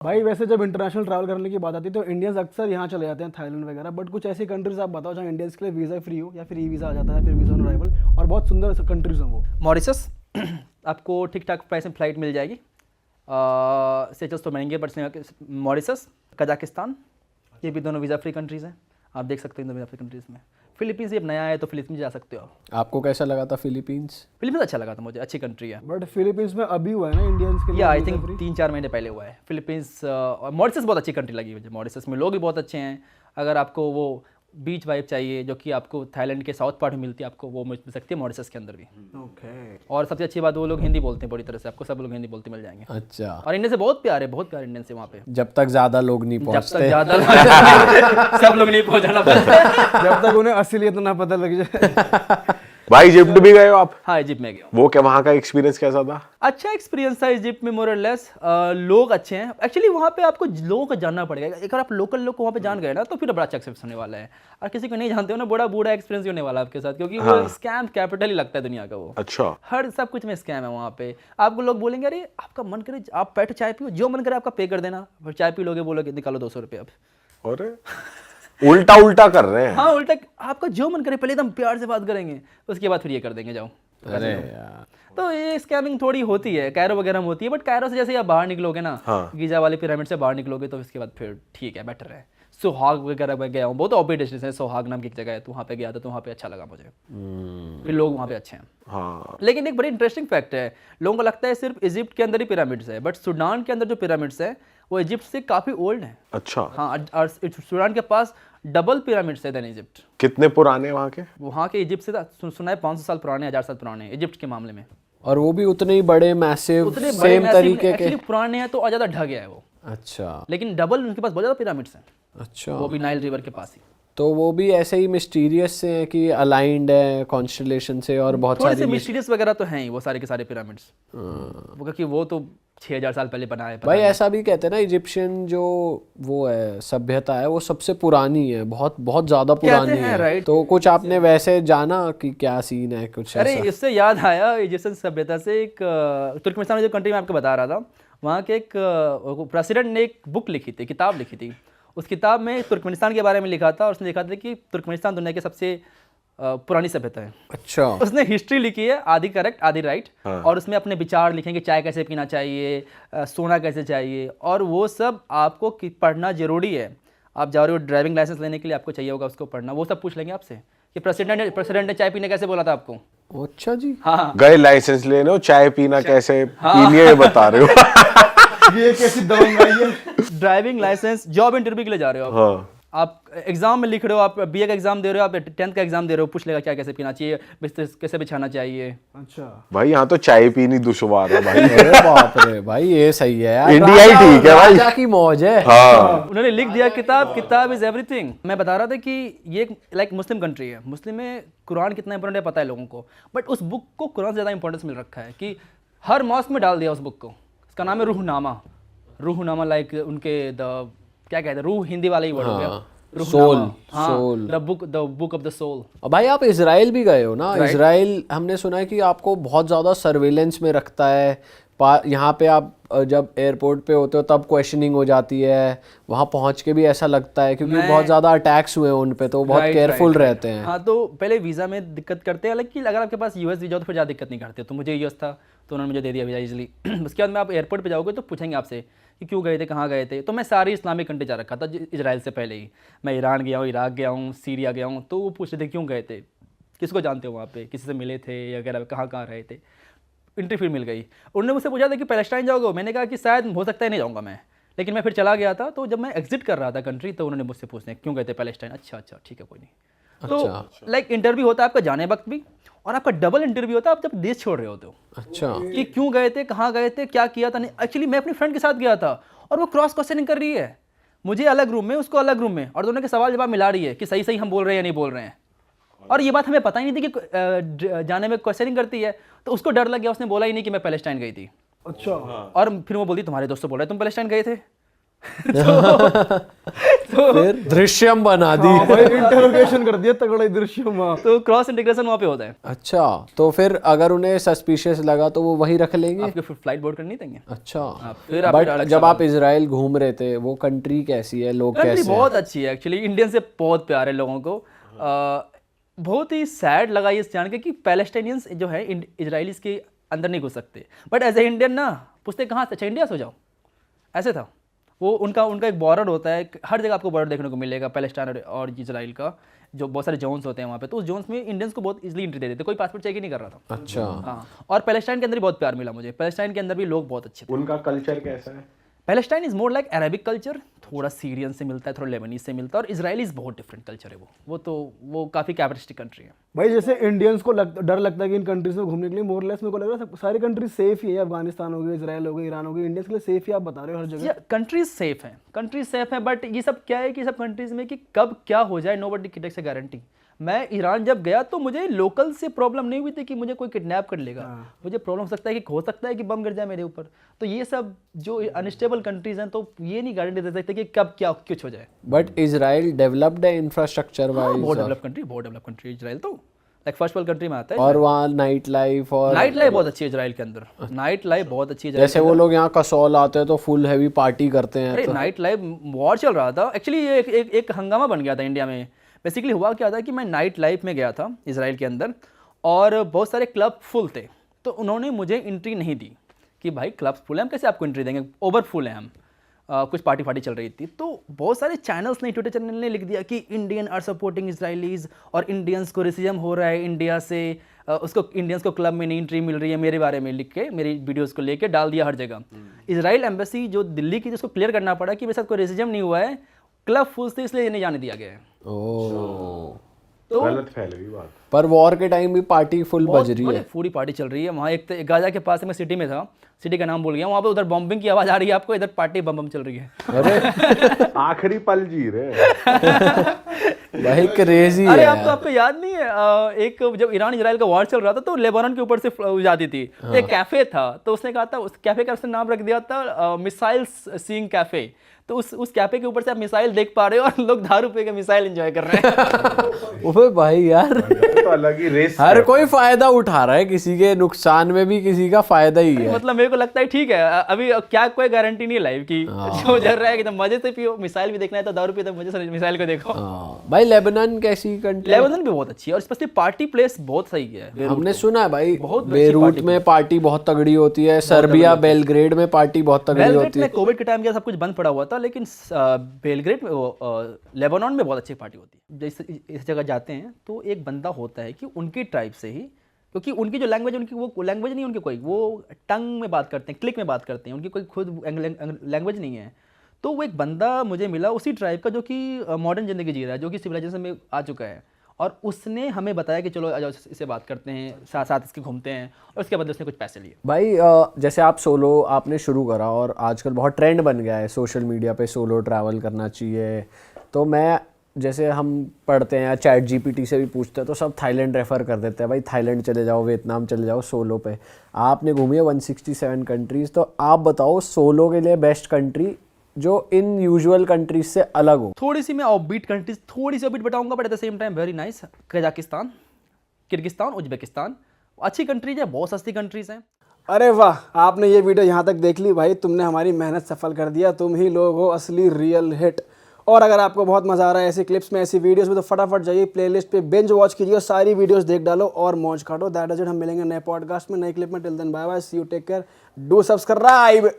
भाई वैसे जब इंटरनेशनल ट्रैवल करने की बात आती है तो इंडियंस अक्सर यहाँ चले जाते हैं, थाईलैंड वगैरह, बट कुछ ऐसी कंट्रीज आप बताओ जहाँ इंडियंस के लिए वीज़ा फ्री हो या फिर ई वीज़ा आ जाता है, फिर वीज़ा ऑन अराइवल, और बहुत सुंदर कंट्रीज हो वो। मॉरिशस आपको ठीक ठाक प्राइस में फ्लाइट मिल जाएगी। सेचल्स तो महंगे बट मॉरिशस, कजाकिस्तान, ये भी दोनों वीज़ा फ्री कंट्रीज़ हैं। आप देख सकते हैं दोनों वीज़ा फ्री कंट्रीज़ में। फिलीपींस अब नया है तो फिलीपींस जा सकते हो आप। आपको कैसा लगा था फिलीपींस? फिलीपींस अच्छा लगा था मुझे, अच्छी कंट्री है। बट फिलीपींस में अभी हुआ है ना इंडियंस के लिए? या आई थिंक 3-4 महीने पहले हुआ है फिलीपींस। और मॉरिशस बहुत अच्छी कंट्री लगी मुझे। मॉरिशस में लोग भी बहुत अच्छे हैं। अगर आपको वो बीच वाइब चाहिए जो कि आपको थाईलैंड के साउथ पार्ट में मिलती है, आपको वो मिल सकती है मॉरिशस के अंदर भी। ओके। और सबसे अच्छी बात वो लोग हिंदी बोलते हैं पूरी तरह से, आपको सब लोग हिंदी बोलते मिल जाएंगे। अच्छा। और इंडिया से बहुत प्यारे इंडियन से वहाँ पे। जब तक ज्यादा लोग नहीं जब तक पहुंचते। ज़्यादा सब लोग नहीं पहुँचाना पड़ता। जब तक उन्हें असलियत ना पता लग जाए। भाई इजिप्ट भी गए हो आप? हाँ, इजिप्ट में गया हूँ। वो क्या वहाँ का एक्सपीरियंस कैसा था? अच्छा एक्सपीरियंस था इजिप्ट में, मोर और लेस। लोग अच्छे हैं एक्चुअली। वहाँ पे आपको लोगों को जानना पड़ेगा। एक बार आप लोकल लोग को वहाँ पे जान गए ना तो फिर बड़ा अच्छा एक्सपीरियंस होने वाला है। और किसी को नहीं जानते हो ना, बड़ा बूढ़ा एक्सपीरियंस होने वाला है आपके साथ, क्योंकि वो स्कैम कैपिटल ही लगता है दुनिया का वो। अच्छा। हर सब कुछ में स्कैम है वहाँ पे। आपको लोग बोलेंगे अरे आपका मन करे आप बैठो चाय पियो, जो मन करे आपका पे कर देना, फिर चाय पी लोगे, बोलोगे निकालो 200 रुपये अब। अरे उल्टा उल्टा कर रहे हैं। हाँ उल्टा, आपका जो मन करे पहले एकदम प्यार से बात करेंगे, उसके बाद फिर ये कर देंगे जाओ। अरे यार, तो ये स्कैमिंग थोड़ी होती है, कायरो वगैरह में होती है, बट कायरो से जैसे आप बाहर निकलोगे ना, गीजा वाले पिरामिड से बाहर निकलोगे तो इसके बाद फिर ठीक है, बेटर है। सोहाग वगैरह में गया हूँ, बहुत ऑपी डेस्टिनेशन है, सोहाग नाम की एक जगह है, तो वहाँ पे गया था, तो वहाँ पे अच्छा लगा मुझे। फिर लोग वहाँ पे अच्छे हैं। हाँ। लेकिन एक बड़ी इंटरेस्टिंग फैक्ट है, लोगों को लगता है सिर्फ इजिप्ट के अंदर ही पिरामिड्स है, बट सूडान के अंदर जो पिरामिड्स है वो इजिप्ट से काफ़ी ओल्ड है। अच्छा। हाँ, और सूडान के पास डबल पिरामिड्स है देन इजिप्ट। कितने पुराने वहाँ के इजिप्ट से सुना है 500 साल पुराने, 1000 साल पुराने इजिप्ट के मामले में। और वो भी उतने ही बड़े मैसिव उतने सेम तरीके के। एक्चुअली पुराने हैं तो और ज़्यादा ढह गया है वो। अच्छा। लेकिन डबल उनके पास बहुत ज़्यादा पिरामिड्स हैं, अच्छा। वो भी नाइल रिवर के पास ही। तो वो भी ऐसे ही मिस्टीरियस से हैं कि अलाइंड है कॉन्स्टेलेशन से, और बहुत थोड़े से सारी मिस्टीरियस वगैरह तो हैं ही वो सारे के सारे पिरामिड्स। वो क्योंकि वो तो 6000 साल पहले बनाए। भाई ऐसा भी कहते हैं ना, इजिप्शियन जो वो है सभ्यता है वो सबसे पुरानी है, बहुत बहुत ज्यादा पुरानी हैं, है। राइट। तो कुछ आपने वैसे जाना कि क्या सीन है कुछ अरे ऐसा? इससे याद आया, इजिप्शियन सभ्यता से एक तुर्कमेनिस्तान जो कंट्री में आपको बता रहा था, वहाँ के एक प्रेसिडेंट ने एक बुक लिखी थी, किताब लिखी थी। उस किताब में तुर्कमेनिस्तान के बारे में लिखा था और उसने लिखा था कि तुर्कमेनिस्तान दुनिया की सबसे पुरानी सभ्यता है। अच्छा। उसने हिस्ट्री लिखी है, आधी करेक्ट आधी राइट। और उसमें अपने विचार लिखेंगे, चाय कैसे पीना चाहिए, सोना कैसे चाहिए, और वो सब आपको पढ़ना जरूरी है। आप जा रहे हो ड्राइविंग लाइसेंस लेने के लिए, आपको चाहिए होगा उसको पढ़ना। वो सब पूछ लेंगे आपसे कि प्रेसिडेंट ने चाय पीने कैसे बोला था आपको। अच्छा जी। हाँ, गए लाइसेंस लेने, चाय पीना कैसे पीनी है ये बता रहे हो। ये कैसी दवाई है? ड्राइविंग लाइसेंस, जॉब इंटरव्यू के लिए जा रहे हो आप। आप एग्जाम में लिख रहे हो, आप बीए का एग्जाम दे रहे हो, आप 10th का एग्जाम दे रहे हो, पूछ लेगा क्या कैसे पीना चाहिए, बिस्तर कैसे बिछाना चाहिए। अच्छा भाई यहाँ तो चाय पीनी दुश्वार है भाई। अरे बाप रे भाई, ये सही है यार, इंडिया ही ठीक है भाई। राजा की मौज है। हाँ। उन्होंने लिख दिया किताब इज एवरीथिंग। मैं बता रहा था कि ये एक मुस्लिम कंट्री है, मुस्लिम में कुरान कितना इंपॉर्टेंट है पता है लोगों को, बट उस बुक को कुरान से ज़्यादा इंपॉर्टेंस मिल रखा है कि हर मॉस्क में डाल दिया उस बुक को। उसका नाम है रूहनामा, लाइक उनके क्या कहते हैं, रूह हिंदी वाला ही वर्ड हो गया। Soul, soul, the book of the soul. भाई आप इजराइल भी गए हो ना? इजराइल हमने सुना है कि आपको बहुत ज़्यादा सर्वेलेंस में रखता है। यहाँ पे आप जब एयरपोर्ट पे होते हो तब क्वेश्चनिंग हो जाती है, वहाँ पहुँच के भी ऐसा लगता है क्योंकि बहुत ज़्यादा अटैक्स हुए हैं उन पे, तो बहुत केयरफुल रहते हैं। हाँ, तो पहले वीज़ा में दिक्कत करते हैं, लेकिन अगर आपके पास यूएस वीज़ा हो तो फिर ज़्यादा दिक्कत नहीं करते। तो मुझे यूएस था तो उन्होंने मुझे दे दिया वीज़ा इजली। उसके बाद में आप एयरपोर्ट पे जाओगे तो पूछेंगे आपसे कि क्यों गए थे, कहाँ गए थे। तो मैं सारी इस्लामिक कंट्री जा रखा था इजराइल से पहले ही। मैं ईरान गया हूँ, इराक गया हूँ, सीरिया गया हूँ। तो वो पूछ रहे थे क्यों गए थे, किसको जानते हो वहाँ पे, किसी से मिले थे या वगैरह, कहाँ कहाँ रहे थे। एंट्री फिर मिल गई। उन्होंने मुझसे पूछा था कि पैलेस्टाइन जाओगे, मैंने कहा कि शायद हो सकता है नहीं जाऊँगा मैं, लेकिन मैं फिर चला गया था। तो जब मैं एग्जिट कर रहा था कंट्री तो उन्होंने मुझसे पूछने क्यों गए थे पैलेस्टाइन। अच्छा ठीक है, कोई नहीं। तो लाइक इंटरव्यू होता है आपका जाने वक्त भी, और आपका डबल इंटरव्यू होता है आप जब देश छोड़ रहे होते हो। अच्छा। कि क्यों गए थे, कहाँ गए थे, क्या किया था। नहीं, एक्चुअली मैं अपनी फ्रेंड के साथ गया था और वो क्रॉस क्वेश्चनिंग कर रही है, मुझे अलग रूम में, उसको अलग रूम में, और दोनों के सवाल जवाब मिला रही है कि सही हम बोल रहे हैं या नहीं बोल रहे हैं। और ये बात हमें पता ही नहीं थी कि जाने में क्वेश्चनिंग करती है। तो उसको डर लग गया, उसने बोला ही नहीं कि मैं पैलेस्टाइन गई थी। अच्छा। और फिर वो बोलती तुम्हारे दोस्तों बोल रहे तुम पैलेस्टाइन गए थे। फिर दृश्यम बना दी। हाँ भाई, इंटरोगेशन कर दिया तगड़ा दृश्य वहाँ। तो क्रॉस इंटीग्रेशन वहाँ पे होता है। अच्छा, तो फिर अगर उन्हें सस्पिशियस लगा तो वो वहीं रख लेंगे? आपके फ्लाइट बोर्ड करनी देंगे। अच्छा, फिर आप बट जब आप इजराइल घूम रहे थे, वो कंट्री कैसी है, लोग कंट्री कैसे हैं? बहुत अच्छी है एक्चुअली, इंडियन से बहुत प्यार है लोगों को। बहुत ही सैड लगा ये जान के कि पैलेस्टाइनियंस जो है इजराइलीज के अंदर नहीं घुस सकते, बट एज ए इंडियन ना पूछते कहाँ से, अच्छा इंडिया से हो जाओ, ऐसे था वो। उनका एक बॉर्डर होता है, हर जगह आपको बॉर्डर देखने को मिलेगा पैलेस्टाइन और इजराइल का, जो बहुत सारे जोन्स होते हैं वहाँ पे। तो उस जोन्स में इंडियंस को बहुत इजीली एंट्री दे देते, कोई पासपोर्ट चेक ही नहीं कर रहा था। अच्छा, हाँ, और पैलेस्टाइन के अंदर भी बहुत प्यार मिला मुझे। पैलेस्टाइन के अंदर भी लोग बहुत अच्छे थे। उनका कल्चर कैसा है? Palestine is more like Arabic culture, थोड़ा सीरियन से मिलता है, थोड़ा लेबनीज से मिलता है, और इजराइलीज बहुत डिफरेंट कल्चर है वो काफ़ी कैपिटलिस्टिक कंट्री है। भाई जैसे इंडियंस को डर लगता है कि इन कंट्रीज में घूमने के लिए, मोर लेस मेरे को लग रहा है सारी कंट्रीज सेफ ही है। अफगानिस्तान हो गई, इजराइल हो गई, ईरान हो गई, इंडियंस के लिए सेफ ही आप बता रहे हो हर जगह। कंट्रीज सेफ है, बट ये सब क्या है कि सब कंट्रीज में कि कब क्या हो जाए nobody takes a guarantee. मैं ईरान जब गया तो मुझे लोकल से प्रॉब्लम नहीं हुई थी कि मुझे कोई किडनैप कर लेगा। मुझे प्रॉब्लम हो सकता है कि हो सकता है कि बम गिर जाए मेरे ऊपर। तो ये सब जो अनस्टेबल कंट्रीज हैं, तो ये नहीं गारंटी दे सकते कि कब क्या कुछ हो जाए। बट इजराइल डेवलप्ड है इंफ्रास्ट्रक्चर बहुत वाइज, डेवलप कंट्री इजराइल, तो लाइक फर्स्ट वर्ल्ड कंट्री में आता है। और वहाँ नाइट लाइफ बहुत अच्छी है इजराइल के अंदर, नाइट लाइफ बहुत अच्छी है। जैसे वो लोग यहाँ कसौल आते हैं तो फुल हैवी पार्टी करते हैं। अरे नाइट लाइफ वॉर चल रहा था एक्चुअली, ये एक हंगामा बन गया था इंडिया में। बेसिकली हुआ क्या था कि मैं नाइट लाइफ में गया था इजराइल के अंदर, और बहुत सारे क्लब फुल थे, तो उन्होंने मुझे एंट्री नहीं दी कि भाई क्लब्स फुल है, हम कैसे आपको एंट्री देंगे, ओवर फुल है हम। कुछ पार्टी चल रही थी, तो बहुत सारे चैनल्स ने, ट्विटर चैनल ने लिख दिया कि इंडियन आर सपोर्टिंग इजराइलीज, और इंडियंस को रेसिज्म हो रहा है इंडिया से, उसको इंडियंस को क्लब में नहीं एंट्री मिल रही है, मेरे बारे में लिख के मेरी वीडियोस को लेके डाल दिया हर जगह। इजराइल एम्बेसी जो दिल्ली की, जिसको क्लियर करना पड़ा कि मेरे साथ कोई रेसिज्म नहीं हुआ है, क्लब फुल थे इसलिए नहीं जाने दिया गया है। तो गलत फैल गई बात। पर वॉर के टाइम भी पार्टी फुल बज रही है। पूरी पार्टी चल रही है वहाँ। एक तो गाजा के पास मैं सिटी में था, सिटी का नाम भूल गया, वहाँ पे उधर बॉम्बिंग की आवाज़ आ रही है आपको, इधर पार्टी बम चल रही है। अरे आखिरी पल जी रहे भाई क्रेजी है। अरे आपको याद नहीं है, एक जब ईरान इजराइल का वॉर चल रहा था तो लेबनान के ऊपर से जाती थी, तो एक कैफे था, तो उसने कहा था, उस कैफे का उसने नाम रख दिया था मिसाइल सीइंग कैफे। तो उस कैफे के ऊपर से आप मिसाइल देख पा रहे हो, और लोग दारू पे के मिसाइल एंजॉय कर रहे हैं। ओए भाई यार, तो अलग ही रेस हर कोई फायदा उठा रहा है, किसी के नुकसान में भी किसी का फायदा ही है। मतलब मेरे को लगता है ठीक है, अभी क्या कोई गारंटी नहीं है लाइफ की, जो जल रहा है कि मजे से पियो, मिसाइल भी देखना है तो दारू पियो, तो मजे से मिसाइल को देखो। भाई लेबनान कैसी कंट्री? लेबनान भी बहुत अच्छी है, और स्पेशली पार्टी प्लेस बहुत सही है। हमने सुना है भाई, बहुत अच्छी बेरूट पार्टी में पार्टी बहुत तगड़ी होती है, सर्बिया बेलग्रेड में पार्टी बहुत तगड़ी बेलग्रेड होती है। में कोविड के टाइम क्या सब कुछ बंद पड़ा हुआ था, लेकिन बेलग्रेड में लेबनान में बहुत अच्छी पार्टी होती है। जैसे इस जगह जाते हैं तो एक बंदा होता है कि उनकी ट्राइब से ही, क्योंकि उनकी जो लैंग्वेज, उनकी वो लैंग्वेज नहीं, उनकी कोई वो टंग में बात करते हैं, क्लिक में बात करते हैं, उनकी कोई खुद लैंग्वेज नहीं है। तो वो एक बंदा मुझे मिला उसी ट्राइब का, जो कि मॉडर्न ज़िंदगी जी रहा है, जो कि सिविलाइजेशन में आ चुका है, और उसने हमें बताया कि चलो आ जाओ इससे बात करते हैं, साथ साथ इसके घूमते हैं, और उसके बदले उसने कुछ पैसे लिए। भाई जैसे आप सोलो आपने शुरू करा, और आजकल बहुत ट्रेंड बन गया है सोशल मीडिया पे सोलो ट्रैवल करना चाहिए, तो मैं जैसे हम पढ़ते हैं या चैट जीपीटी से भी पूछते हैं तो सब थाईलैंड रेफ़र कर देते हैं, भाई थाईलैंड चले जाओ, वियतनाम चले जाओ सोलो पे। आपने घूमी है 167 कंट्रीज़, तो आप बताओ सोलो के लिए बेस्ट कंट्री जो इन यूजुअल कंट्रीज से अलग हो। थोड़ी सी मैं ऑफबीट कंट्रीज, थोड़ी सी ऑफबीट बताऊंगा, but at the same time very nice. Kazakhstan, Kyrgyzstan, Uzbekistan अच्छी कंट्रीज है, बहुत सस्ती कंट्रीज हैं। अरे वाह, आपने ये वीडियो यहाँ तक देख ली भाई, तुमने हमारी मेहनत सफल कर दिया, तुम ही लोग हो असली रियल हिट। और अगर आपको बहुत मज़ा आ रहा है ऐसी क्लिप्स में, ऐसी वीडियोस में, तो फटाफट जाइए प्लेलिस्ट पे, बिंज वॉच कीजिए, सारी वीडियोस देख डालो और मौज काटो। That is it. हम मिलेंगे नए पॉडकास्ट में, नई क्लिप में। Till then bye bye, see you, take care, do subscribe.